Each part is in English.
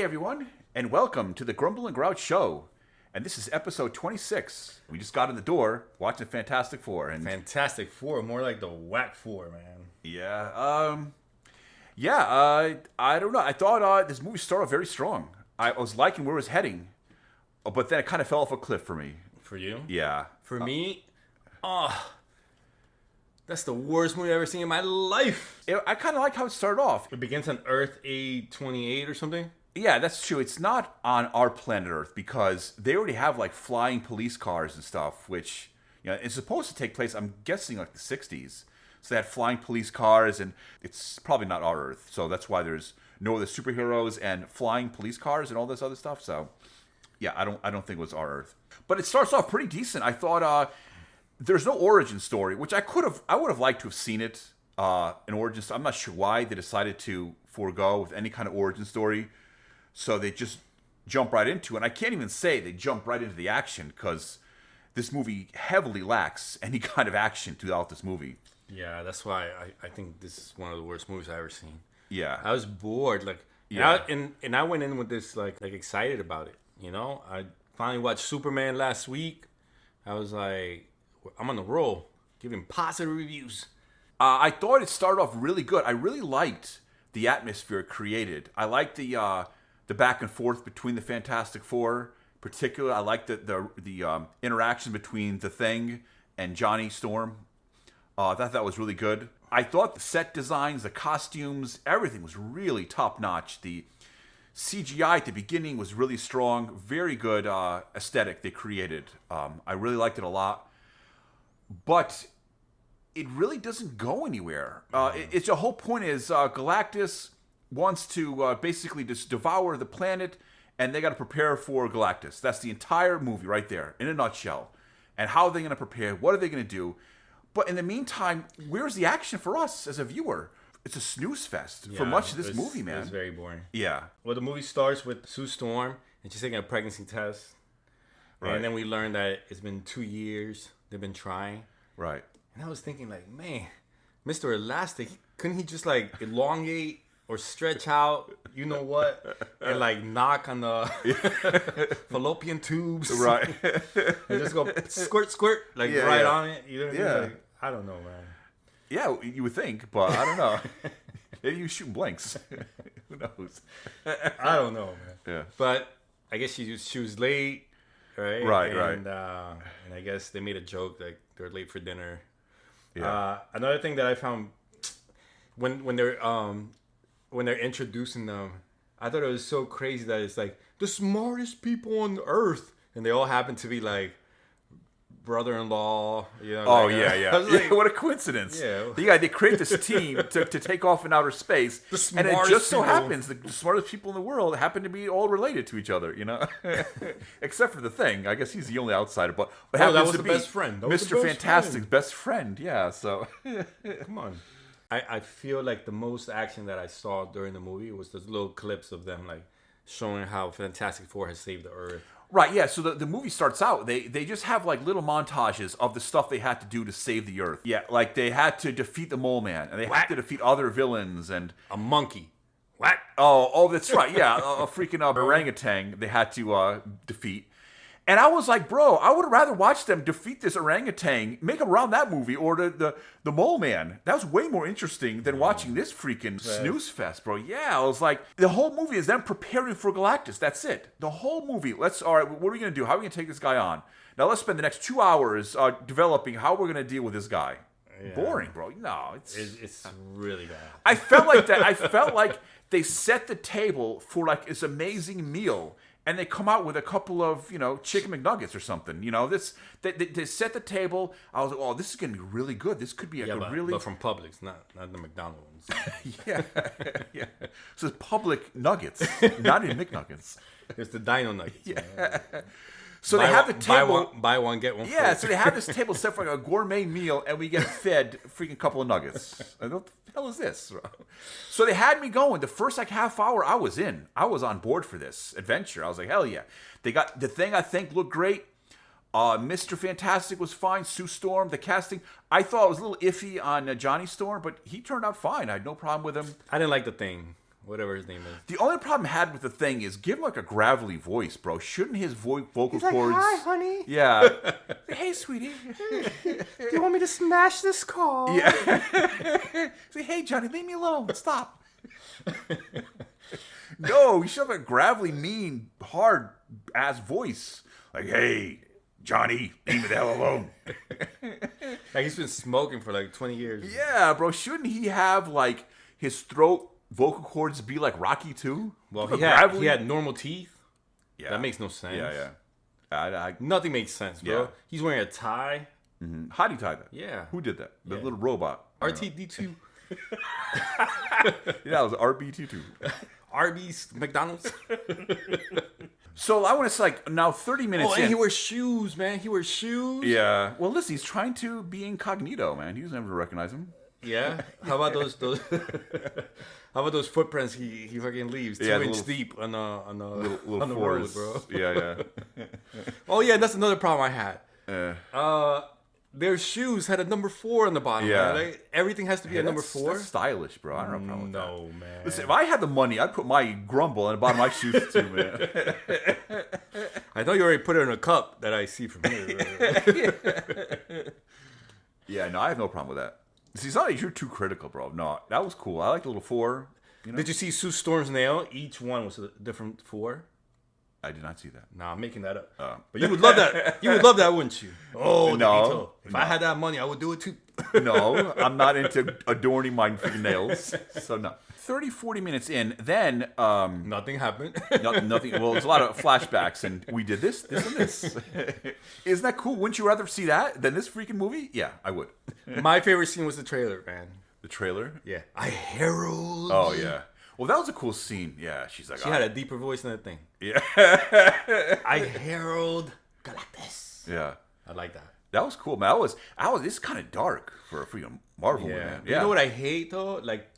everyone, and welcome to the Grumble and Grouch show. And this is episode 26. We just got in the door watching Fantastic Four. And Fantastic Four, more like the Whack Four, man. I don't know. I thought this movie started off very strong. I was liking where it was heading, but then it kind of fell off a cliff for me. For you? Yeah. For me, that's the worst movie I've ever seen in my life. I kind of like how it started off. It begins on Earth A28 or something. Yeah, that's true. It's not on our planet Earth because they already have like flying police cars and stuff, which it's supposed to take place, I'm guessing, like the 60s. So they had flying police cars, and it's probably not our Earth. So that's why there's no other superheroes and flying police cars and all this other stuff. So yeah, I don't think it was our Earth. But it starts off pretty decent. I thought there's no origin story, which I would have liked to have seen it. An origin story. I'm not sure why they decided to forego with any kind of origin story. So they just jump right into it. And I can't even say they jump right into the action because this movie heavily lacks any kind of action throughout this movie. Yeah, that's why I think this is one of the worst movies I've ever seen. Yeah. I was bored. And I went in with this like excited about it. I finally watched Superman last week. I was like, I'm on the roll, giving positive reviews. I thought it started off really good. I really liked the atmosphere it created. I liked the back and forth between the Fantastic Four. Particularly, I liked the interaction between the Thing and Johnny Storm. I thought that was really good. I thought the set designs, the costumes, everything was really top notch. The CGI at the beginning was really strong. Very good aesthetic they created. I really liked it a lot. But it really doesn't go anywhere. It's the whole point is Galactus wants to basically just devour the planet, and they got to prepare for Galactus. That's the entire movie right there, in a nutshell. And how are they going to prepare? What are they going to do? But in the meantime, where's the action for us as a viewer? It's a snooze fest for much of this movie, man. It's very boring. Yeah. Well, the movie starts with Sue Storm, and she's taking a pregnancy test. Right. And then we learn that it's been 2 years they've been trying. Right. And I was thinking, like, man, Mr. Elastic, couldn't he just, like, elongate or stretch out, you know what, and, like, knock on the fallopian tubes? Right. And just go squirt, squirt, like, on it. You know what I mean? Like, I don't know, man. Yeah, you would think, but I don't know. Maybe you shoot blanks. Who knows? I don't know, man. Yeah. But I guess she was late, right? Right. And I guess they made a joke like they're late for dinner. Yeah. Another thing that I found when they're introducing them, I thought it was so crazy that it's like the smartest people on earth, and they all happen to be like brother-in-law. Oh, yeah. Like, what a coincidence. Yeah. They create this team to take off in outer space, and it just so happens the smartest people in the world happen to be all related to each other, except for the Thing. I guess he's the only outsider, but that was the best friend. Mr. Fantastic's best friend, yeah, so. Come on. I feel like the most action that I saw during the movie was those little clips of them like showing how Fantastic Four has saved the Earth. Right, yeah, so the movie starts out, they just have like little montages of the stuff they had to do to save the Earth. Yeah, like they had to defeat the Mole Man, and they had to defeat other villains, and... A monkey. What? Oh, that's right, yeah, a freaking orangutan they had to defeat. And I was like, bro, I would rather watch them defeat this orangutan, make them around that movie, or the Mole Man. That was way more interesting than watching this freaking snooze fest, bro. Yeah, I was like, the whole movie is them preparing for Galactus. That's it. The whole movie. All right, what are we going to do? How are we going to take this guy on? Now let's spend the next 2 hours developing how we're going to deal with this guy. Yeah. Boring, bro. No, it's really bad. I felt like that. I felt like they set the table for like this amazing meal. And they come out with a couple of, chicken McNuggets or something. They set the table. I was like, oh, this is going to be really good. This could be but from Publix, not the McDonald's ones. Yeah. So it's Public Nuggets, not in McNuggets. It's the Dino Nuggets. Yeah. So they have the table. Buy one, get one free. Yeah, so they have this table set for like a gourmet meal, and we get fed a freaking couple of nuggets. What the hell is this? So they had me going. The first like half hour, I was in. I was on board for this adventure. I was like, hell yeah. They got the Thing, I think, looked great. Mr. Fantastic was fine. Sue Storm, the casting. I thought it was a little iffy on Johnny Storm, but he turned out fine. I had no problem with him. I didn't like the Thing. whatever his name is. The only problem I had with the thing is give him like a gravelly voice, bro. Shouldn't his vocal He's cords? like, hi, honey. Yeah. Hey, sweetie. Do you want me to smash this car? Yeah. Say, hey, Johnny, leave me alone. Stop. No, you should have a gravelly, mean, hard ass voice. Like, hey, Johnny, leave me the hell alone. Like he's been smoking for like 20 years. Yeah, bro. Shouldn't he have like his throat vocal cords be like Rocky too? Well, Like he had normal teeth. Yeah. That makes no sense. Yeah, yeah. Nothing makes sense, bro. Yeah. He's wearing a tie. How do you tie that? Yeah. Who did that? The Yeah. little robot. RTD2. Yeah, it was RBT2. Arby's, McDonald's. So I want to say, like, now 30 minutes Oh, in. and he wears shoes, man. He wears shoes. Yeah. Well, listen, he's trying to be incognito, man. He doesn't have to recognize him. Yeah. How about those how about those footprints he fucking leaves 2 inch deep on the Little on the fours. road, bro. Yeah, yeah. Oh yeah, that's another problem I had. Their shoes had a number 4 on the bottom. Yeah. Man. Like, everything has to be a number 4. That's stylish, bro. I don't have a problem with that. No, man. Listen, if I had the money, I'd put my Grumble on the bottom of my shoes too, man. I thought you already put it in a cup that I see from here. Yeah, no, I have no problem with that. See, it's not like you're too critical, bro. No, that was cool. I like the little 4. You know? Did you see Sue Storm's nail? Each one was a different 4. I did not see that. Nah, I'm making that up. But you would love that. You would love that, wouldn't you? Oh, No. If I had that money, I would do it too. No, I'm not into adorning my fingernails. So no. 30, 40 minutes in, then Nothing happened. nothing. Well, there's a lot of flashbacks, and we did this, and this. Isn't that cool? Wouldn't you rather see that than this freaking movie? Yeah, I would. My favorite scene was the trailer, man. The trailer? Yeah. I herald. Oh yeah. Well, that was a cool scene. Yeah, she's like. She had a deeper voice than that thing. Yeah. I herald Galactus. Yeah. I like that. That was cool, man. It's kind of dark for a freaking Marvel movie, man. You know what I hate though? Like,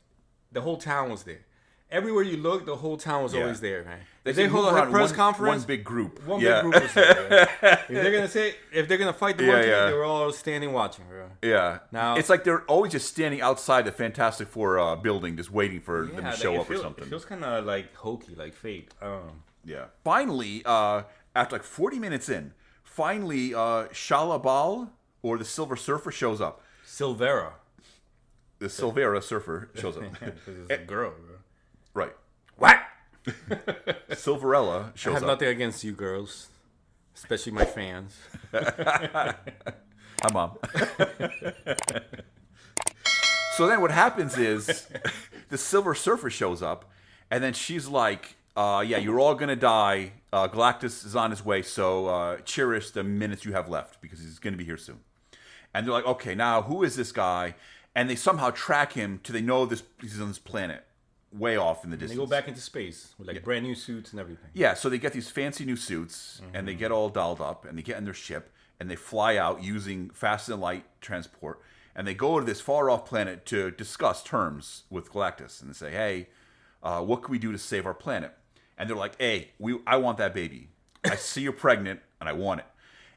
the whole town was there. Everywhere you look, the whole town was always there, man. If they hold a press conference, one big group. One big group was there. If they're gonna fight the monkey, yeah. they were all standing watching, bro. Yeah. Now it's like they're always just standing outside the Fantastic Four building, just waiting for them to show up or something. It feels kind of like hokey, like fate. I don't know. Yeah. Finally, after like 40 minutes in, Shalabal, or the Silver Surfer, shows up. Silvera. The Silvera Surfer shows up. Because it's a girl, bro. Right. What? Silverella I shows have up. nothing against you girls, especially my fans. Hi, Mom. So then what happens is the Silver Surfer shows up, and then she's like, yeah, you're all going to die. Galactus is on his way, so cherish the minutes you have left because he's going to be here soon. And they're like, okay, now who is this guy? And they somehow track him till they know he's on this planet, way off in the distance. They go back into space with like brand new suits and everything. Yeah, so they get these fancy new suits, and they get all dolled up, and they get in their ship, and they fly out using faster than light transport, and they go to this far off planet to discuss terms with Galactus, and they say, hey, what can we do to save our planet? And they're like, hey, I want that baby. I see you're pregnant, and I want it.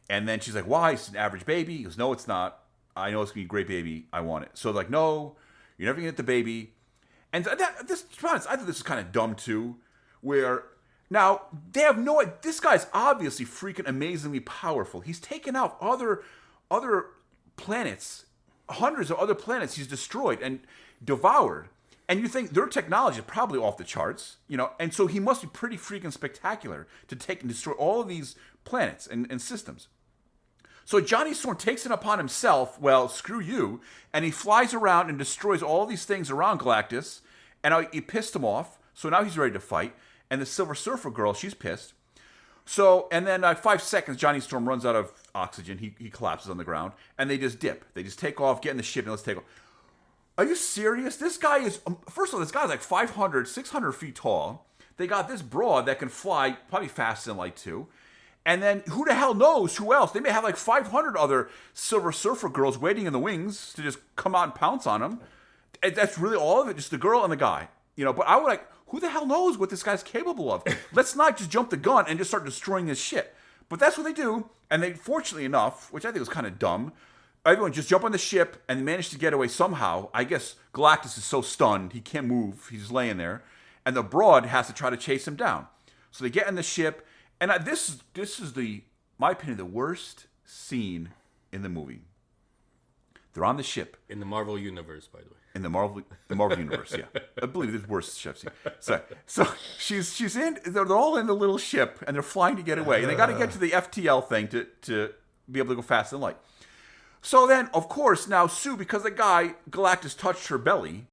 And then she's like, why? It's an average baby. He goes, no, it's not. I know it's going to be a great baby. I want it. So they're like, no, you're never going to get the baby. And to be honest, I thought this was kind of dumb too, where now they have this guy's obviously freaking amazingly powerful. He's taken out other planets, hundreds of other planets he's destroyed and devoured. And you think their technology is probably off the charts, you know, and so he must be pretty freaking spectacular to take and destroy all of these planets and systems. So Johnny Storm takes it upon himself, well, screw you, and he flies around and destroys all these things around Galactus, and he pissed him off, so now he's ready to fight, and the Silver Surfer girl, she's pissed. So, and then 5 seconds, Johnny Storm runs out of oxygen, he collapses on the ground, and they just dip. They just take off, get in the ship, and let's take off. Are you serious? This guy is, first of all, this guy's like 500, 600 feet tall. They got this broad that can fly probably faster than light too. And then who the hell knows who else? They may have like 500 other Silver Surfer girls waiting in the wings to just come out and pounce on them. And that's really all of it, just the girl and the guy. You know, but I would like, who the hell knows what this guy's capable of? Let's not just jump the gun and just start destroying this shit. But that's what they do. And they, fortunately enough, which I think was kind of dumb, everyone just jump on the ship and manage to get away somehow. I guess Galactus is so stunned, he can't move. He's laying there. and the Broad has to try to chase him down. So they get in the ship, and this is my opinion, the worst scene in the movie. They're on the ship In the Marvel universe, by the way. in the Marvel universe. Yeah, I believe it's the worst ship scene. So she's in. They're all in the little ship, and they're flying to get away, and they got to get to the FTL thing to be able to go faster than light. So then, of course, now Sue, because the guy Galactus touched her belly,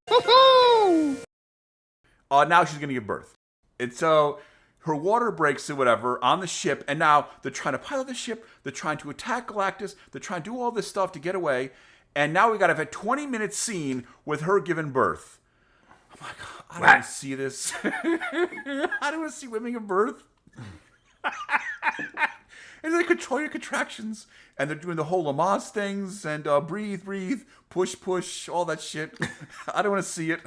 now she's gonna give birth, and so her water breaks or whatever on the ship, and now they're trying to pilot the ship. They're trying to attack Galactus. They're trying to do all this stuff to get away. And now we got to have a 20-minute scene with her giving birth. I'm like, I don't want to see this. I don't want to see women give birth. And they control your contractions. And they're doing the whole Lamaze things and breathe, push, all that shit. I don't want to see it.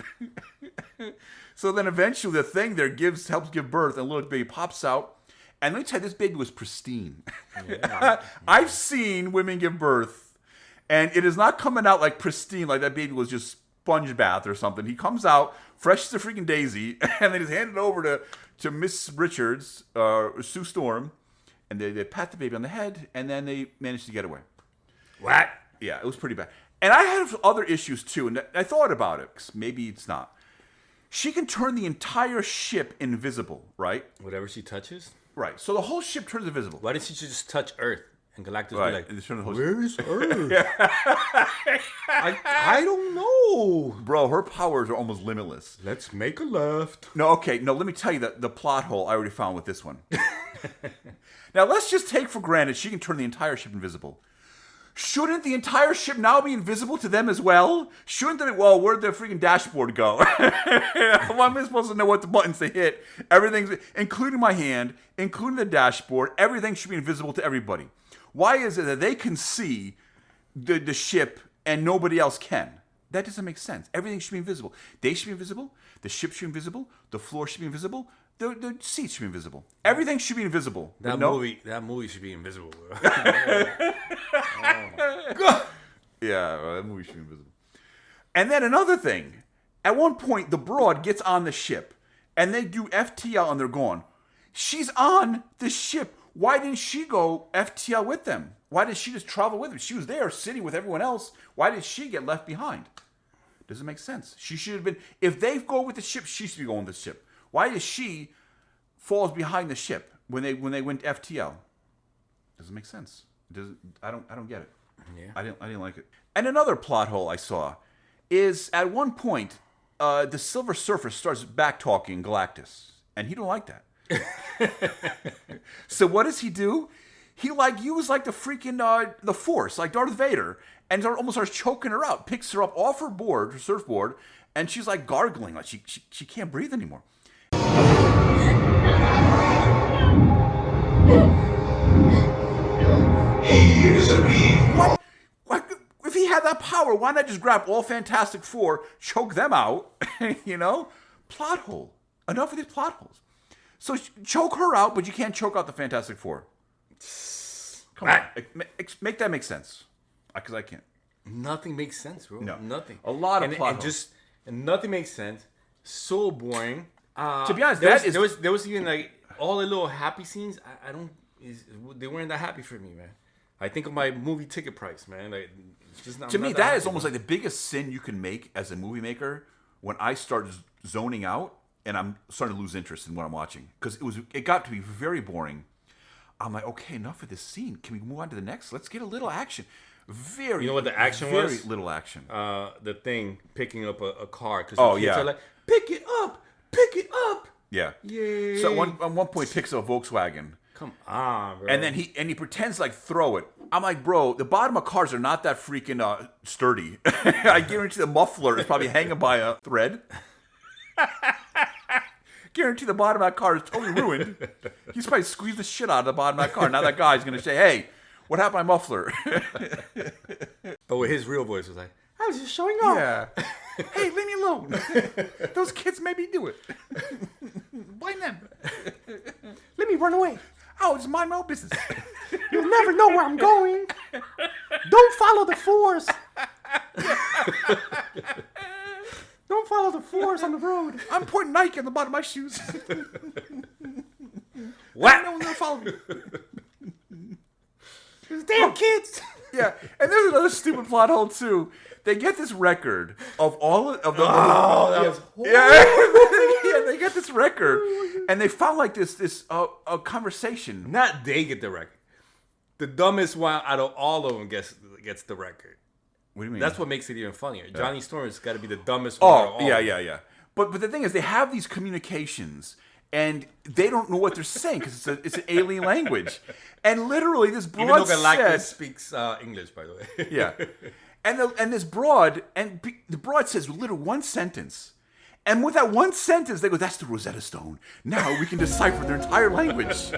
So then eventually the thing there helps give birth, and a little baby pops out. And let me tell you, this baby was pristine. Yeah. I've seen women give birth. And it is not coming out like pristine, like that baby was just sponge bath or something. He comes out fresh as a freaking daisy, and they just hand it over to Miss Richards, Sue Storm, and they pat the baby on the head, and then they manage to get away. What? Yeah, it was pretty bad. And I have other issues too, and I thought about it. Maybe it's not. She can turn the entire ship invisible, right? Whatever she touches? Right. So the whole ship turns invisible. Why didn't she just touch Earth? And Galactus Right. be like, Where is Earth? I don't know. Bro, her powers are almost limitless. Let's make a left. No, okay. No, let me tell you the plot hole I already found with this one. Now, let's just take for granted she can turn the entire ship invisible. Shouldn't the entire ship now be invisible to them as well? Shouldn't they? Well, where'd the freaking dashboard go? How am I supposed to know what the buttons to hit? Everything's, including my hand, including the dashboard, everything should be invisible to everybody. Why is it that they can see the ship and nobody else can? That doesn't make sense. Everything should be invisible. They should be invisible. The ship should be invisible. The floor should be invisible. The seats should be invisible. Everything should be invisible. That movie should be invisible. Yeah, that movie should be invisible. And then another thing. At one point, the Broad gets on the ship, and they do FTL, and they're gone. She's on the ship. Why didn't she go FTL with them? Why did she just travel with them? She was there sitting with everyone else. Why did she get left behind? Doesn't make sense. She should have been, if they go with the ship, she should be going with the ship. Why is she falls behind the ship when they went FTL? Doesn't make sense. I don't get it. Yeah. I didn't like it. And another plot hole I saw is at one point the Silver Surfer starts back talking Galactus, and he don't like that. So what does he do? He uses the freaking the Force, like Darth Vader, and almost starts choking her out. Picks her up off her board, her surfboard, and she's like gargling, like she can't breathe anymore. He is a being. What? If he had that power, why not just grab all Fantastic Four, choke them out? Plot hole. Enough of these plot holes. So choke her out, but you can't choke out the Fantastic Four. Come on, make that make sense. Because I can't. Nothing makes sense, bro. No, nothing. A lot of plot holes. And nothing makes sense. So boring. To be honest, there was even like all the little happy scenes. They weren't that happy for me, man. I think of my movie ticket price, man. Like, it's just not. To me, that is almost like the biggest sin you can make as a movie maker. When I start zoning out and I'm starting to lose interest in what I'm watching, because it got to be very boring. I'm like, okay, enough of this scene. Can we move on to the next? Let's get a little action. You know what the action was? Very little action. The thing picking up a car. Cause the kids are like, pick it up. Yeah. Yay. So at one point, picks up a Volkswagen. Come on, bro. And then he pretends like throw it. I'm like, bro, the bottom of cars are not that freaking sturdy. I guarantee the muffler is probably hanging by a thread. Guarantee the bottom of that car is totally ruined. He's probably squeezed the shit out of the bottom of that car. Now that guy's going to say, hey, what happened to my muffler? But with his real voice was like, I was just showing off. Yeah. Hey, leave me alone. Those kids made me do it. Blame them. Let me run away. Oh, just mind my own business. You'll never know where I'm going. Don't follow the Force. Don't follow the force on the road. I'm putting Nike on the bottom of my shoes. What? No one's gonna follow me. These damn kids. Yeah, and there's another stupid plot hole too. They get this record of all of the. Oh, that was yeah, they get this record, and they found like this a conversation. Not they get the record. The dumbest one out of all of them gets the record. What do you mean? That's what makes it even funnier. Johnny Storm's got to be the dumbest one. Out of Oh, all yeah, of them. yeah. But the thing is, they have these communications, and they don't know what they're saying because it's an alien language. And literally, this Even broad though Galactus says, speaks English, by the way. yeah, and this broad, the broad says literally one sentence. And with that one sentence, they go, that's the Rosetta Stone. Now we can decipher their entire language.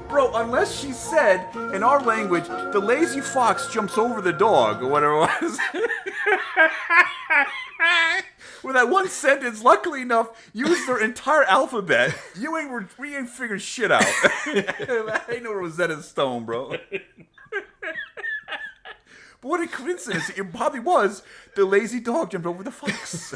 Bro, unless she said, in our language, the lazy fox jumps over the dog, or whatever it was. With that one sentence, luckily enough, use their entire alphabet. We ain't figuring shit out. Ain't no Rosetta Stone, bro. But what a coincidence. It probably was the lazy dog jumped over the fox.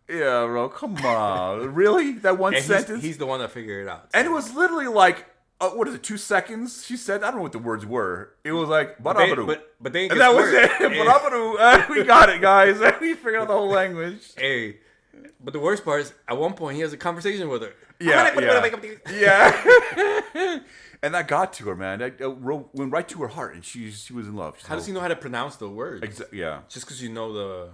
Yeah, bro, come on. Really? That one And sentence? he's the one that figured it out. And it was literally like, what is it, 2 seconds? She said, I don't know what the words were. It was like, barabadoo. But they And that was it. Barabadoo. We got it, guys. We figured out the whole language. Hey, but the worst part is, at one point, he has a conversation with her. Yeah. And that got to her, man. That went right to her heart, and she was in love. How does he know how to pronounce the words? Yeah. Just because you know the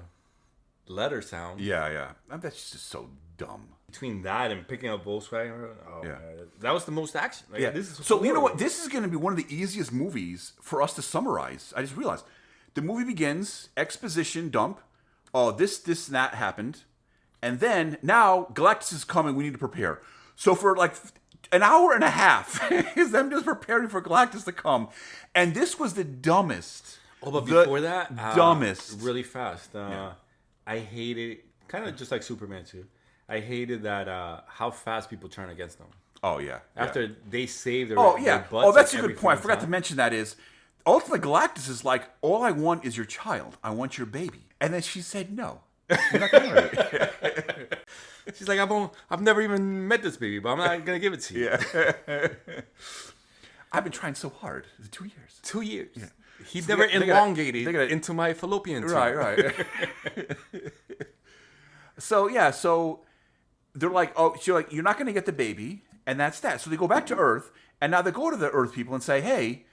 letter sound. Yeah. That's just so dumb. Between that and picking up Volkswagen, Yeah. man, that was the most action. Like, Yeah. This is So you know horrible. what? This is going to be one of the easiest movies for us to summarize. I just realized the movie begins exposition dump. Oh, this and that happened, and then now Galactus is coming. We need to prepare. So for like an hour and a half is them just preparing for Galactus to come, and this was the dumbest. Oh, but the before that, dumbest. really fast. I hated, kind of just like Superman too. I hated that how fast people turn against them Oh yeah. after they save their. Oh their yeah. butts Oh, that's a every good point. I freaking forgot to time. mention that is ultimately Galactus is like, all I want is your child. I want your baby. And then she said no. You're not gonna marry it. She's like, I've never even met this baby, but I'm not gonna give it to you. Yeah. I've been trying so hard. It's 2 years. 2 years. He So never they gotta- elongated they gotta- into my fallopian tube. Right. So yeah, so they're like, oh, she's like, you're not gonna get the baby, and that's that. So they go back to Earth, and now they go to the Earth people and say, hey,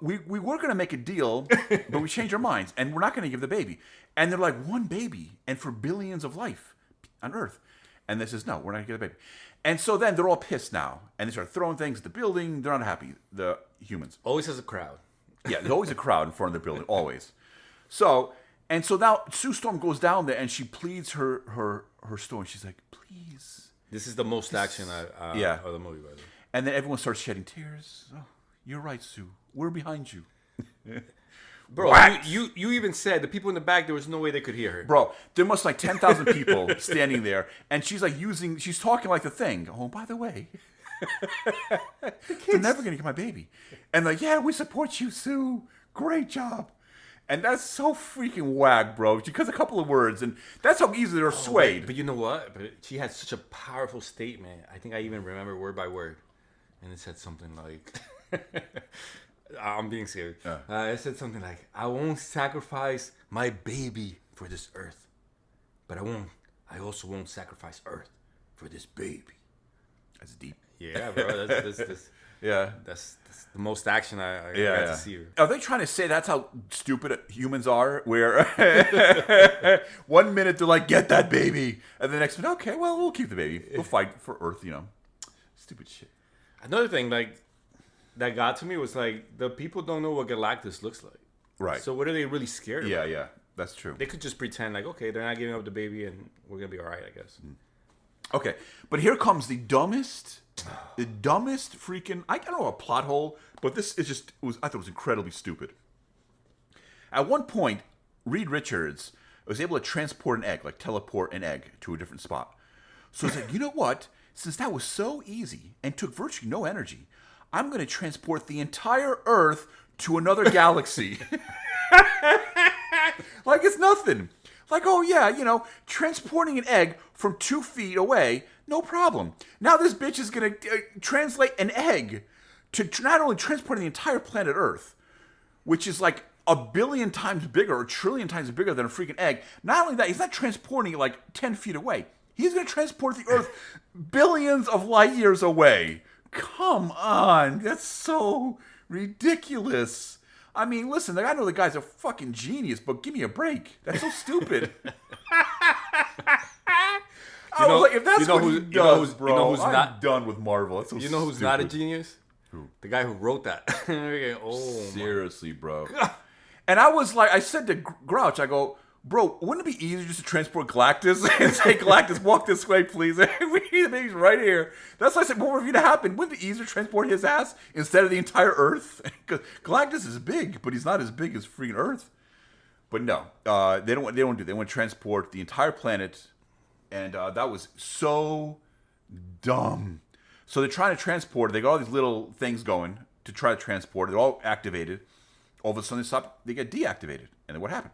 we were gonna make a deal, but we changed our minds, and we're not gonna give the baby. And they're like, one baby, and for billions of life on Earth. And this is no, we're not gonna get the baby. And so then they're all pissed now, and they start throwing things at the building. They're not happy, the humans. Always has a crowd. Yeah, there's always a crowd in front of the building, always. So now Sue Storm goes down there and she pleads her story. She's like, please. This is the most action Yeah. of the movie, by the way. And then everyone starts shedding tears. Oh, you're right, Sue. We're behind you. Bro, What? you even said the people in the back, there was no way they could hear her. Bro, there must like 10,000 people standing there. And she's like she's talking like the thing. Oh, by the way, they're never going to get my baby. And like, yeah, we support you, Sue. Great job. And that's so freaking whack, bro. Because a couple of words, and that's how easily they're swayed. But you know what? But she had such a powerful statement. I think I even remember word by word. And it said something like... I'm being serious. It said something like, I won't sacrifice my baby for this earth. But I also won't sacrifice earth for this baby. That's deep. Yeah, bro. That's Yeah. that's the most action I got Yeah. to see her. Are they trying to say that's how stupid humans are? Where 1 minute they're like, get that baby. And the next minute, okay, well, we'll keep the baby. We'll fight for Earth, Stupid shit. Another thing, like, that got to me was, like, the people don't know what Galactus looks like. Right. So what are they really scared about? Yeah, that's true. They could just pretend, like, okay, they're not giving up the baby and we're going to be all right, I guess. Okay, but here comes the dumbest freaking, I don't know, a plot hole, but this is just, I thought it was incredibly stupid. At one point, Reed Richards was able to transport an egg, like teleport an egg to a different spot. So it's like, you know what? Since that was so easy and took virtually no energy, I'm going to transport the entire Earth to another galaxy. Like it's nothing. Like, oh yeah, transporting an egg from 2 feet away, no problem. Now this bitch is gonna translate an egg to not only transporting the entire planet Earth, which is like 1 billion times bigger or 1 trillion times bigger than a freaking egg. Not only that, he's not transporting it like 10 feet away. He's gonna transport the Earth billions of light years away. Come on, that's so ridiculous. I mean, listen, I know the guy's a fucking genius, but give me a break. That's so stupid. I was like, if that's what he does, bro, I'm done with Marvel. That's so You know who's stupid. not a genius? Who? The guy who wrote that. Seriously, bro. And I was like, I said to Grouch, I go, bro, wouldn't it be easier just to transport Galactus and say, Galactus, walk this way, please? We need the baby's right here. That's why I said, what would have happened? Wouldn't it be easier to transport his ass instead of the entire Earth? Because Galactus is big, but he's not as big as freaking Earth. But no, they don't do it. They want to transport the entire planet, and that was so dumb. So they're trying to transport it. They got all these little things going to try to transport it. They're all activated. All of a sudden they get deactivated. And then what happened?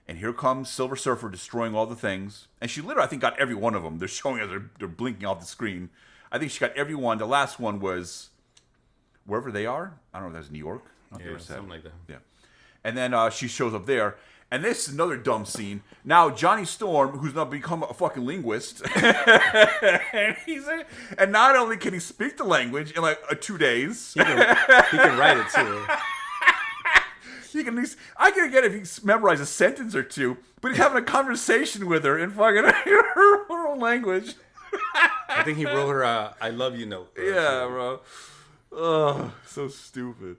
And here comes Silver Surfer destroying all the things. And she literally, I think, got every one of them. They're showing us, they're blinking off the screen. I think she got every one. The last one was wherever they are. I don't know if that's New York. Yeah, something like that. Yeah. And then she shows up there. And this is another dumb scene. Now, Johnny Storm, who's now become a fucking linguist, and not only can he speak the language in like 2 days, He can write it too. he can at least, I can get if he memorizes a sentence or two, but he's having a conversation with her in fucking her own language. I think he wrote her a "I love you" note. Yeah, bro. Oh, so stupid.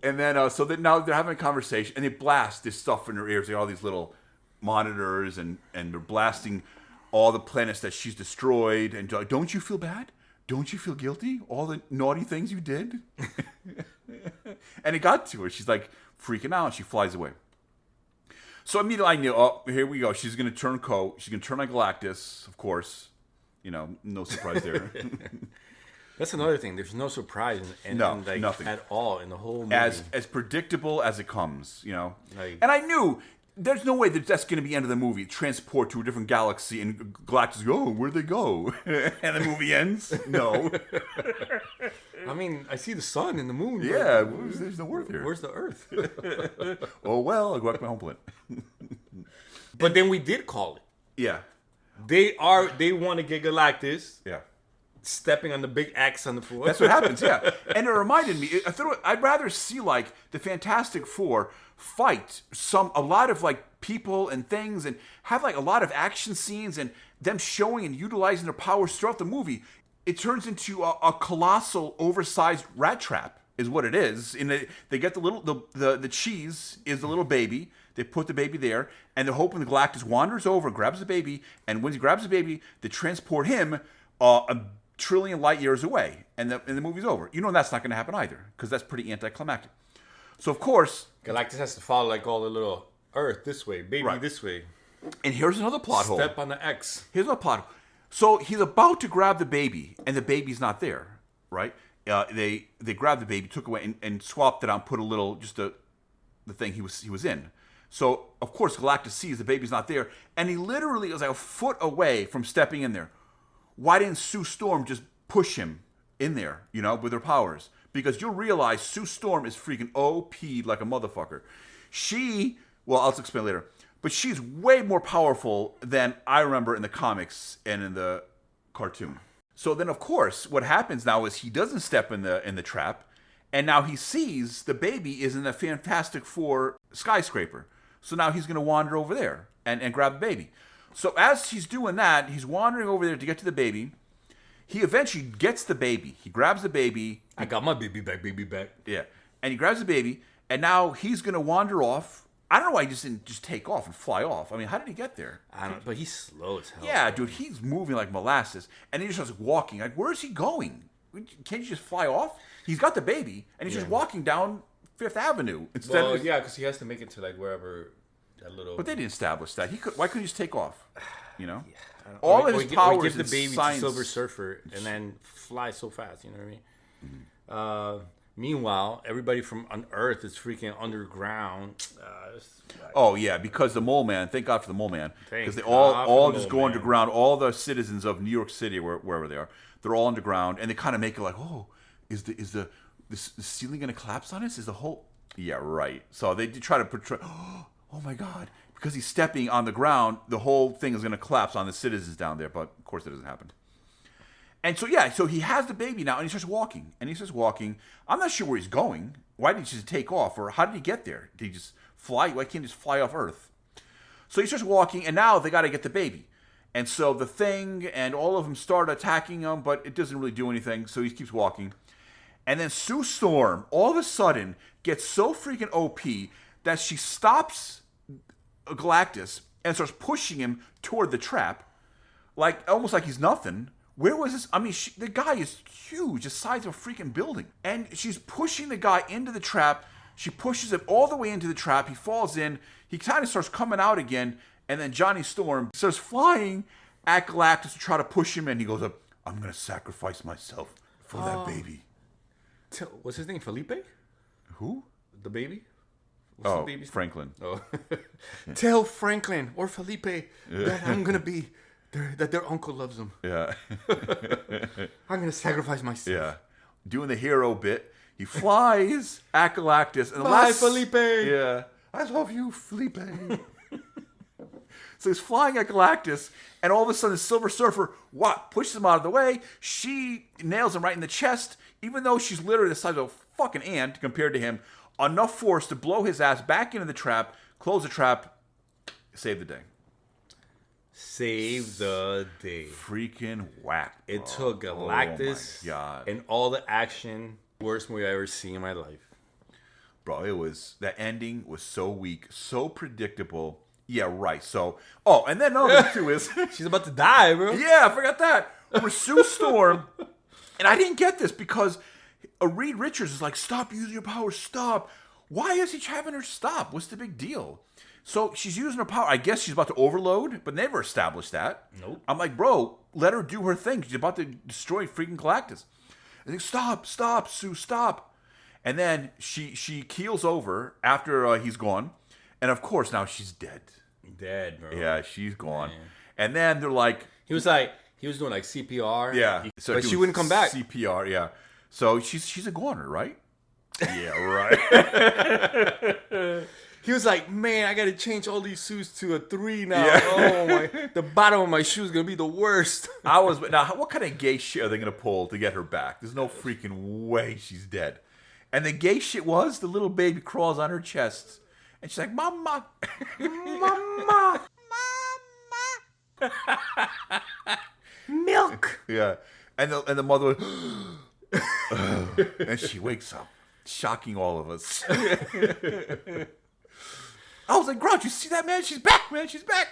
And then, so that now they're having a conversation, and they blast this stuff in her ears. They got all these little monitors, and they're blasting all the planets that she's destroyed. And like, don't you feel bad? Don't you feel guilty? All the naughty things you did? And it got to her. She's like freaking out, and she flies away. So immediately I knew, oh, here we go. She's going to turn She's going to turn on Galactus, of course. No surprise there. That's another thing. There's no surprise in like, nothing at all in the whole movie. As predictable as it comes, Like, and I knew there's no way that's going to be the end of the movie. Transport to a different galaxy, and Galactus go, where'd they go? And the movie ends. No. I mean, I see the sun and the moon. Yeah, there's no Earth here. Where's the Earth? Oh well, I'll go back to my home planet. But then we did call it. Yeah. They want to get Galactus. Yeah. Stepping on the big X on the floor. That's what happens, yeah. And it reminded me, I'd rather see like the Fantastic Four fight a lot of like people and things, and have like a lot of action scenes and them showing and utilizing their powers throughout the movie. It turns into a colossal, oversized rat trap, is what it is. And they get the cheese is the little baby. They put the baby there, and they're hoping the Galactus wanders over, grabs the baby, and when he grabs the baby, they transport him a trillion light years away, and the movie's over. That's not going to happen either, because that's pretty anticlimactic. So of course, Galactus has to follow like all the little Earth this way, baby Right. this way. And here's another plot hole. Step on the X. Here's another plot hole. So he's about to grab the baby, and the baby's not there, right? They grabbed the baby, took away, and swapped it out, put a little, just the thing he was in. So of course Galactus sees the baby's not there, and he literally was like a foot away from stepping in there. Why didn't Sue Storm just push him in there, with her powers? Because you'll realize Sue Storm is freaking OP'd like a motherfucker. I'll explain later, but she's way more powerful than I remember in the comics and in the cartoon. So then, of course, what happens now is he doesn't step in the trap, and now he sees the baby is in the Fantastic Four skyscraper. So now he's going to wander over there and grab the baby. So as he's doing that, he's wandering over there to get to the baby. He eventually gets the baby. He grabs the baby. I got my baby back. Yeah. And he grabs the baby, and now he's going to wander off. I don't know why he just didn't just take off and fly off. I mean, how did he get there? I don't know, but he's slow as hell. Yeah, dude, he's moving like molasses. And he just starts walking. Like, where is he going? Can't you just fly off? He's got the baby, and he's just walking down Fifth Avenue. Yeah, because he has to make it to like wherever that little... But they didn't establish that. Why couldn't he just take off? Yeah, All of his powers give the is baby science. to Silver Surfer and then fly so fast. You know what I mean? Meanwhile, everybody from on Earth is freaking underground. Oh yeah, because the mole man. Thank God for the mole man, because they Thank all God all for the just mole go man. underground. All the citizens of New York City, wherever they are, they're all underground, and they kind of make it like, oh, is the ceiling going to collapse on us? Is the whole yeah right? So they try to portray. Oh my God, because he's stepping on the ground, the whole thing is going to collapse on the citizens down there. But of course, it doesn't happen. And so yeah, so he has the baby now, and he starts walking. I'm not sure where he's going. Why did he just take off, or how did he get there? Did he just fly? Why can't he just fly off Earth? So he starts walking, and now they got to get the baby. And so the thing and all of them start attacking him, but it doesn't really do anything. So he keeps walking, and then Sue Storm all of a sudden gets so freaking OP that she stops Galactus and starts pushing him toward the trap, like almost like he's nothing. Where was this? I mean, the guy is huge, the size of a freaking building. And she's pushing the guy into the trap. She pushes him all the way into the trap. He falls in. He kind of starts coming out again. And then Johnny Storm starts flying at Galactus to try to push him in. He goes up, I'm going to sacrifice myself for that baby. What's his name? Felipe? Who? The baby? What's the Oh, baby's name? Franklin. Oh. Tell Franklin or Felipe that I'm going to be... that their uncle loves them. Yeah. I'm going to sacrifice myself. Yeah. Doing the hero bit. He flies at Galactus. And Bye, Felipe. Yeah. I love you, Felipe. So he's flying at Galactus, and all of a sudden, Silver Surfer pushes him out of the way. She nails him right in the chest, even though she's literally the size of a fucking ant compared to him. Enough force to blow his ass back into the trap, close the trap, save the day. Save the day. Freaking whack. Bro. It took Galactus Oh my God. and all the action. Worst movie I ever seen in my life. Bro, that ending was so weak, so predictable. Yeah, right. So, and then another thing too is, She's about to die, bro. yeah, I forgot that. With Sue Storm, and I didn't get this because Reed Richards is like, stop using your power, stop. Why is he having her stop? What's the big deal? So she's using her power. I guess she's about to overload, but never established that. Nope. I'm like, bro, let her do her thing. She's about to destroy freaking Galactus. I think, stop, Sue, stop. And then she keels over after he's gone. And of course, now she's dead. Dead, bro. Yeah, she's gone. Man. And then they're like... He was doing like CPR. Yeah. But she wouldn't come back. CPR, yeah. So she's a goner, right? Yeah, right. He was like, man, I got to change all these shoes to a 3 now. Yeah. Oh, my. The bottom of my shoe is going to be the worst. Now, what kind of gay shit are they going to pull to get her back? There's no freaking way she's dead. And the gay shit was the little baby crawls on her chest. And she's like, Mama. Mama. Milk. Yeah. And the mother and she wakes up, shocking all of us. I was like, Grouch, you see that, man? She's back, man. She's back.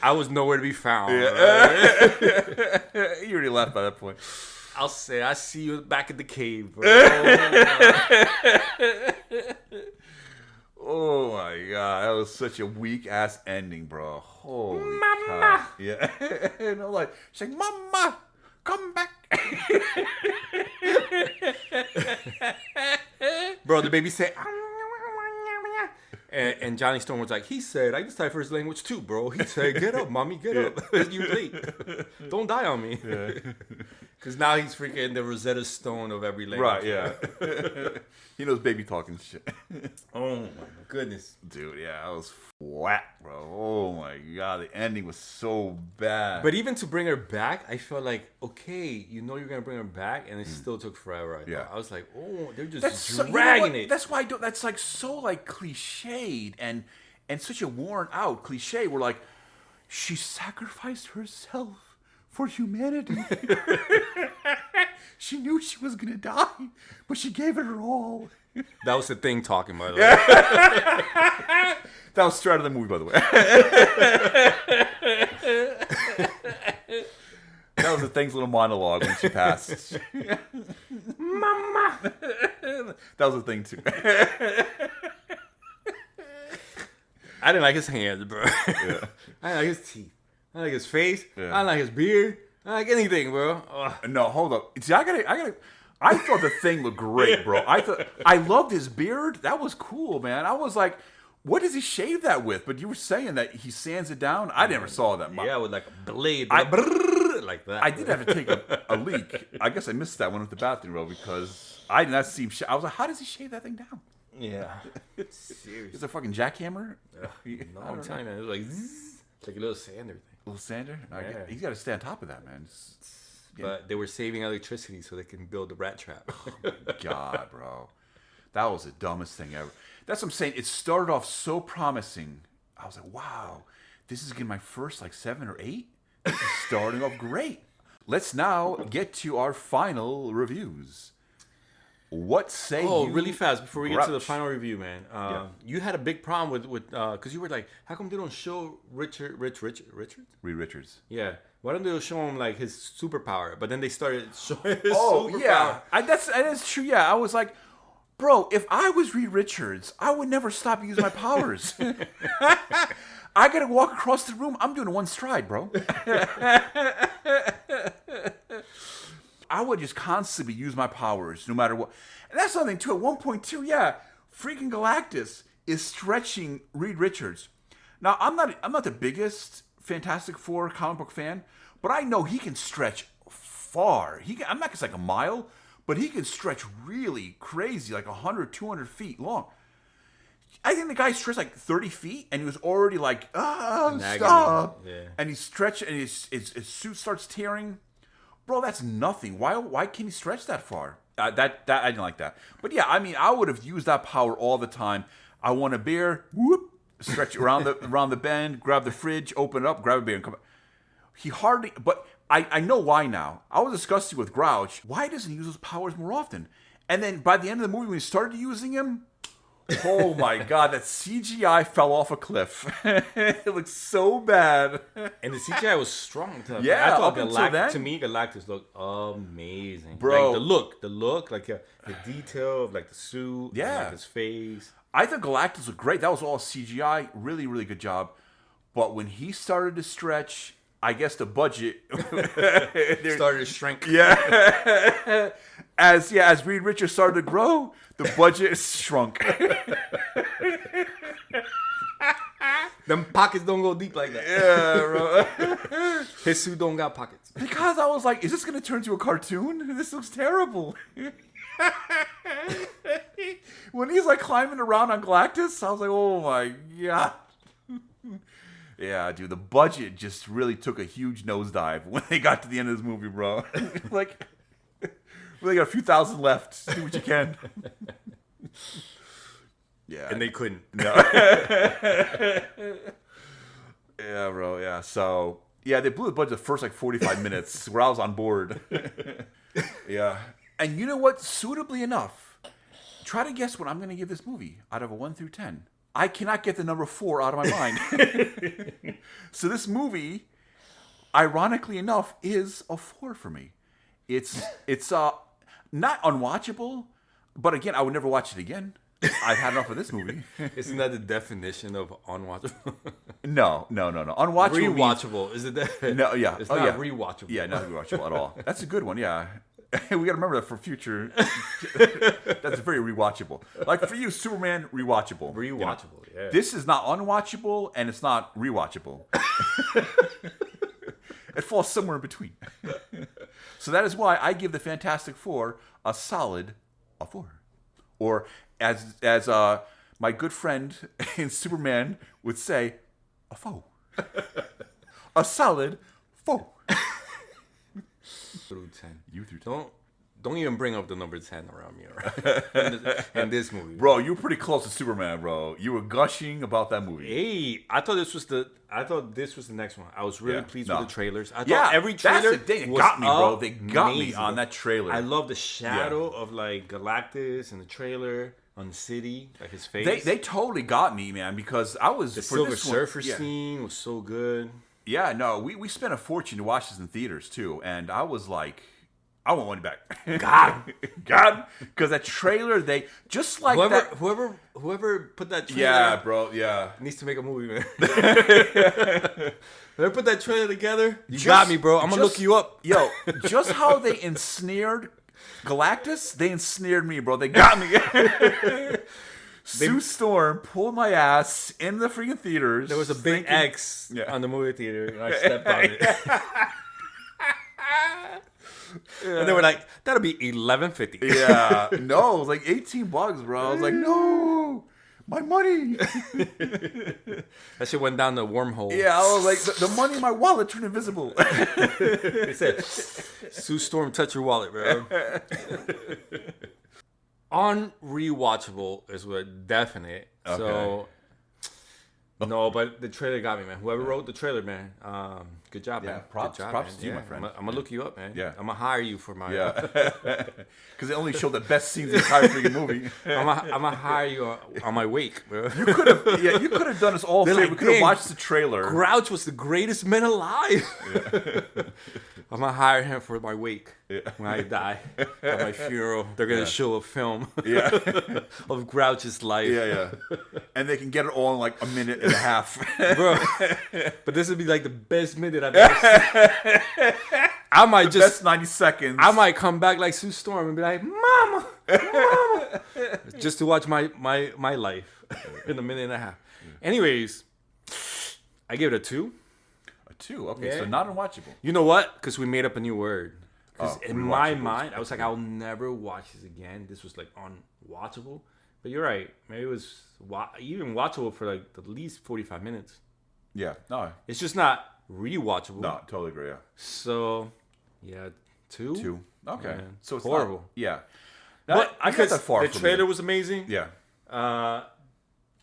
I was nowhere to be found. Yeah. You already laughed by that point. I'll say, I see you back in the cave, bro. Oh my God, that was such a weak ass ending, bro. Holy Mama. Yeah. And I'm like, she's like, Mama, come back. Bro, the baby said, and Johnny Storm was like, he said, I can decipher his language too, bro. He said, get up, mommy, get up. You late. Don't die on me. Because now he's freaking the Rosetta Stone of every language. Right, yeah. He knows baby talking shit. Oh my goodness. Dude, yeah, that was flat, bro. Oh my God, the ending was so bad. But even to bring her back, I felt like, okay, you know you're going to bring her back, and it still took forever. I was like, oh, they're just dragging it. That's why that's like so like cliched and such a worn out cliche. We're like, she sacrificed herself for humanity. She knew she was gonna die, but she gave it her all. That was the thing talking, by the way. That was straight out of the movie, by the way. That was the thing's little monologue when she passed. Mama. That was the thing too. I didn't like his hands, bro. Yeah. I didn't like his teeth. I didn't like his face. Yeah. I didn't like his beard. Like anything, bro. Ugh. No, hold up. See, I thought the thing looked great, bro. I loved his beard. That was cool, man. I was like, what does he shave that with? But you were saying that he sands it down. I never saw that. Yeah, with like a blade, bro. Like that. I did have to take a leak. I guess I missed that one with the bathroom, bro, because I did not see him. I was like, how does he shave that thing down? Yeah. Is it a fucking jackhammer? No, I'm telling you, man. It was like, zzz, like a little sander thing. A little sander? Yeah. He's got to stay on top of that, man. But they were saving electricity so they can build the rat trap. God, bro. That was the dumbest thing ever. That's what I'm saying. It started off so promising. I was like, wow, this is getting my first like 7 or 8. This is starting off great. Let's now get to our final reviews. What say you? Oh, really fast before we get to the Grouch? final review, man. You had a big problem with because you were like, how come they don't show Richard? Reed Richards. Yeah. Why don't they show him like his superpower? But then they started showing his Oh, superpower. yeah. That's true. Yeah, I was like, bro, if I was Reed Richards, I would never stop using my powers. I gotta walk across the room. I'm doing one stride, bro. I would just constantly use my powers, no matter what. And that's something too. At 1.2, yeah, freaking Galactus is stretching Reed Richards. Now, I'm not the biggest Fantastic Four comic book fan, but I know he can stretch far. I'm not just like a mile, but he can stretch really crazy, like 100, 200 feet long. I think the guy stretched like 30 feet, and he was already like, stop. Yeah. And he stretched, and his suit starts tearing. Bro, that's nothing. Why can he stretch that far? That I didn't like that. But yeah, I mean, I would have used that power all the time. I want a beer, whoop, stretch around the bend, grab the fridge, open it up, grab a beer, and come back. He hardly, but I know why now. I was discussing with Grouch, why doesn't he use those powers more often? And then by the end of the movie, when he started using him, oh my God, that CGI fell off a cliff. It looks so bad. And the CGI was strong. Yeah, I thought up until then. to me, Galactus looked amazing. Bro. Like the look, like the detail of like the suit, and, Yeah. like his face. I thought Galactus looked great. That was all CGI. Really, really good job. But when he started to stretch, I guess the budget Started to shrink. Yeah. As Reed Richards started to grow, the budget shrunk. Them pockets don't go deep like that. Yeah, bro. His suit don't got pockets. Because I was like, is this going to turn into a cartoon? This looks terrible. When he's like climbing around on Galactus, I was like, oh my God. Yeah, dude, the budget just really took a huge nosedive when they got to the end of this movie, bro. Like, we only got a few thousand left. Do what you can. Yeah. And they couldn't. No. Yeah, bro. Yeah. So, yeah, they blew the budget the first like 45 minutes where I was on board. Yeah. And you know what? Suitably enough, try to guess what I'm going to give this movie out of a 1 through 10. I cannot get the number 4 out of my mind. So this movie, ironically enough, is a 4 for me. It's not unwatchable, but again, I would never watch it again. I've had enough of this movie. Isn't that the definition of unwatchable? No. Unwatchable. Rewatchable. Is it that? No, yeah. It's Oh, not yeah. rewatchable. Yeah, not rewatchable at all. That's a good one, yeah. We got to remember that for future. That's very rewatchable. Like for you, Superman, rewatchable. Rewatchable, yeah. This is not unwatchable, and it's not rewatchable. It falls somewhere in between. So that is why I give the Fantastic Four a solid 4. Or as my good friend in Superman would say, a foe. A solid 4. Through 10. You through 10. Don't even bring up the number 10 around me, all right? in this movie. Bro, you were pretty close to Superman, bro. You were gushing about that movie. Hey, I thought this was the next one. I was really pleased with the trailers. I thought Yeah, every trailer that's the thing. It was got me, bro. They got me amazing. on that trailer. I love the shadow of like Galactus in the trailer on the city, like his face. They totally got me, man, because I was the for Silver this Surfer one, yeah. scene was so good. Yeah, no, we spent a fortune to watch this in theaters too, and I was like, I want money back. God. God, because that trailer, they just like that. Whoever put that trailer, Yeah, bro. Yeah. needs to make a movie, man. Whoever put that trailer together, you got me, bro. I'm gonna look you up. Yo, just how they ensnared Galactus, they ensnared me, bro. They got me. Sue Storm pulled my ass in the freaking theaters. There was a big X on the movie theater, and I stepped on it. And they were like, "That'll be $11.50." Yeah, no, it was like $18, bro. I was like, no, my money. That shit went down the wormhole. Yeah, I was like, the money in my wallet turned invisible. They said, "Sue Storm, touch your wallet, bro." Unrewatchable is what definite. Okay. So no, but the trailer got me, man. Whoever wrote the trailer, man, good job, man. props- Good job, props man. to you, my friend. I'm gonna look you up, man. Yeah. I'm gonna hire you for my. Yeah, because they only showed the best scenes in the entire freaking movie. I'm gonna hire you on my wake, bro. You could have done us all a favor. like, We could have "Dang, watched the trailer. Grouch was the greatest man alive. I'm gonna hire him for my wake when I die. At my funeral, they're gonna show a film of Grouch's life. Yeah. And they can get it all in like a minute and a half. Bro. But this would be like the best minute I've ever seen. I might Best 90 seconds. I might come back like Sue Storm and be like, Mama, just to watch my life in a minute and a half. Anyways, I give it a 2. A 2. Okay, Yeah. so not unwatchable. You know what? Because we made up a new word. Because Oh, in my rewatchable. mind, I was like, I'll never watch this again. This was like unwatchable. But you're right. Maybe it was even watchable for like at least 45 minutes. Yeah, no, It's just not rewatchable. totally agree. Yeah, So, yeah, 2. 2. Okay, Yeah. so it's Horrible. Not, yeah, But I got because that far the from trailer you. was amazing. Yeah,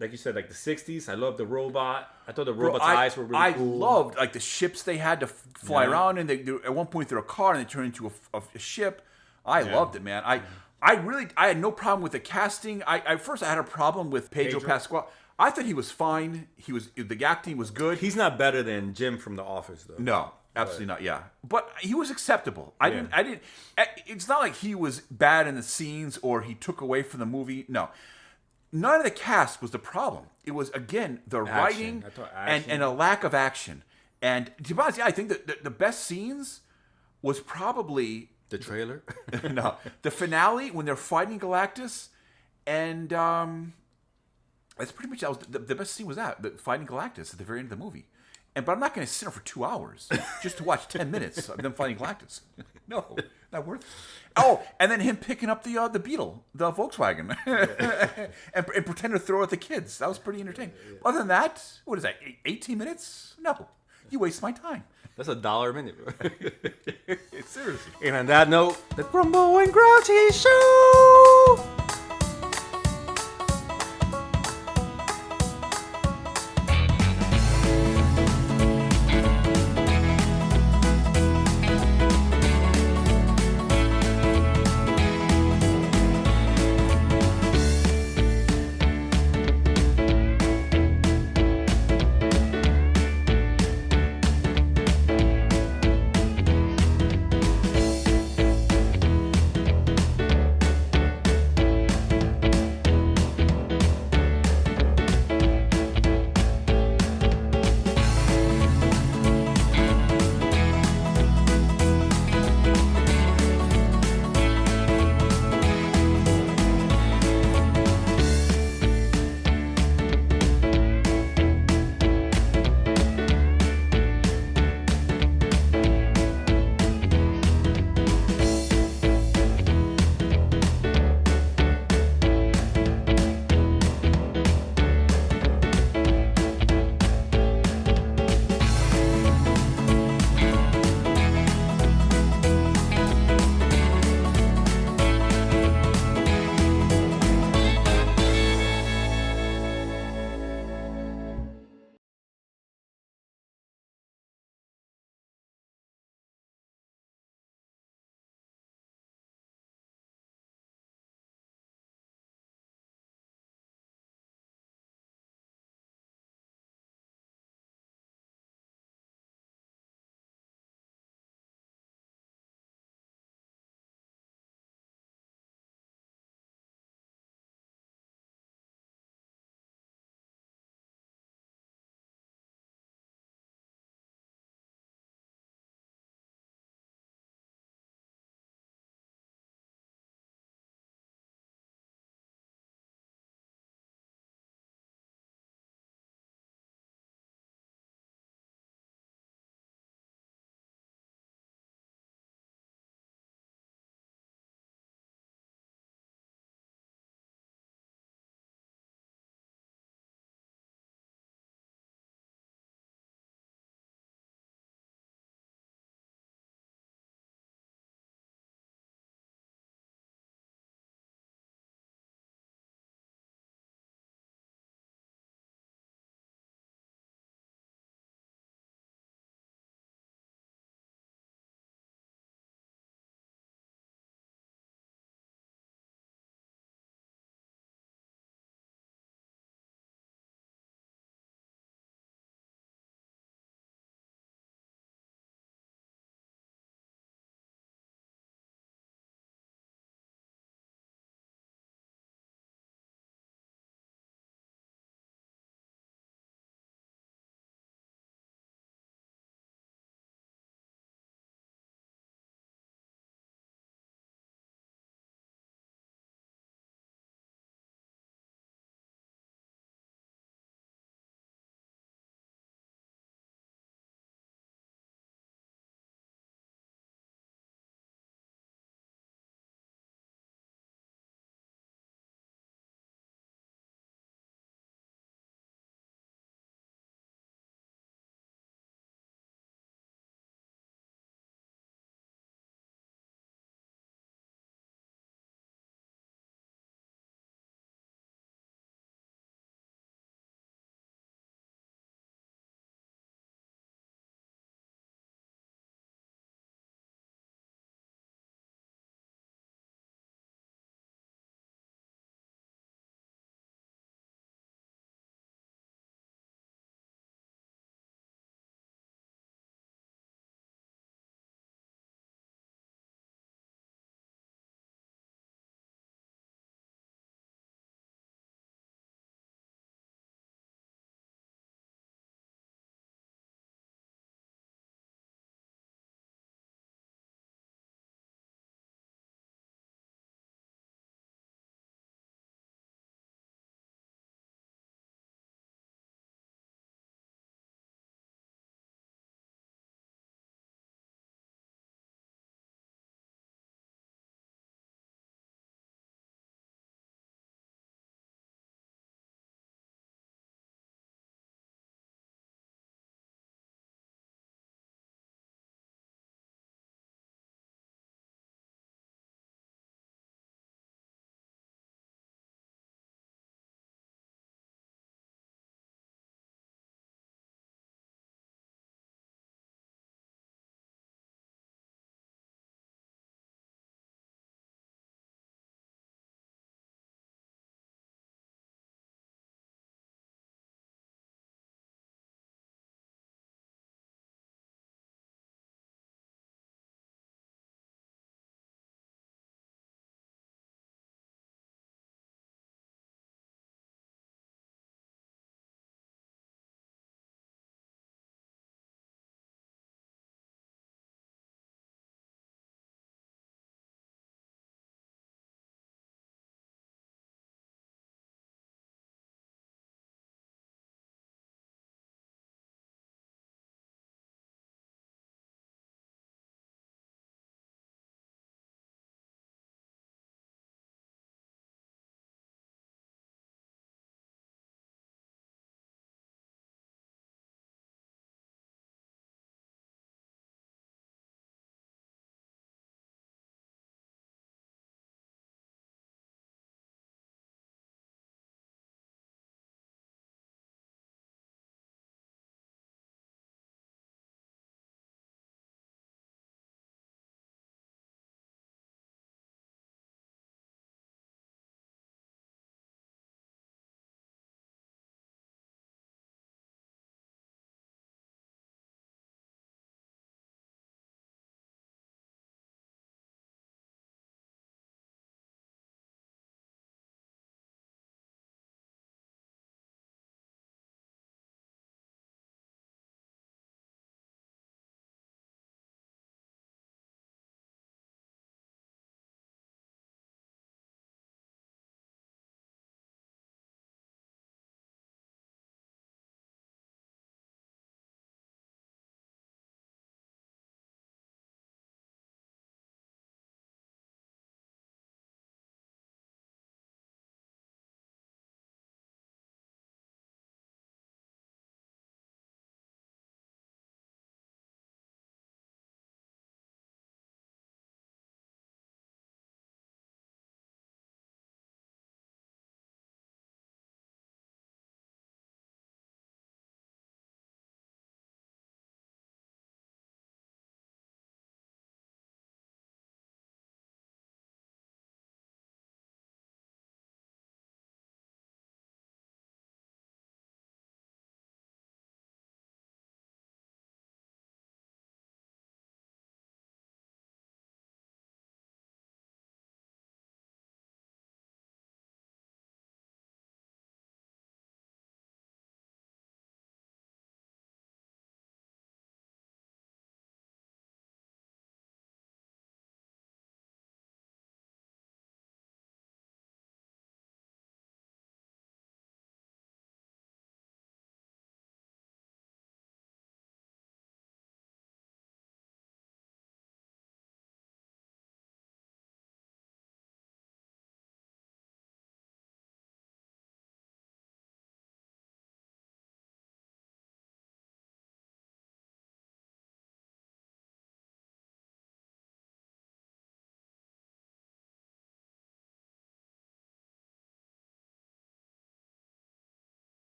Like you said, like the 60s. I love the robot. I thought the Bro, robot's eyes were really cool. I loved like the ships they had to fly Yeah. around, and they at one point they're a car and they turn into a ship. I loved it, man. I had no problem with the casting. At first I had a problem with Pedro Pascal. I thought he was fine. The acting was good. He's not better than Jim from The Office, though. No, absolutely not. Yeah, but he was acceptable. I didn't. It's not like he was bad in the scenes or he took away from the movie. No, none of the cast was the problem. It was again the writing I thought action. and a lack of action. And to be honest, I think that the best scenes was probably The trailer? no the finale when they're fighting Galactus, and that's pretty much the best scene was the fighting Galactus at the very end of the movie. But I'm not going to sit there for 2 hours just to watch 10 minutes of them fighting Galactus. No, not worth it. Oh, and then him picking up the Beetle, the Volkswagen, and pretend to throw it at the kids. That was pretty entertaining. Other than that, what is that, 18 minutes? No, you waste my time. That's $1 a minute, bro. Seriously. And on that note, the Grumble and Grouch Show!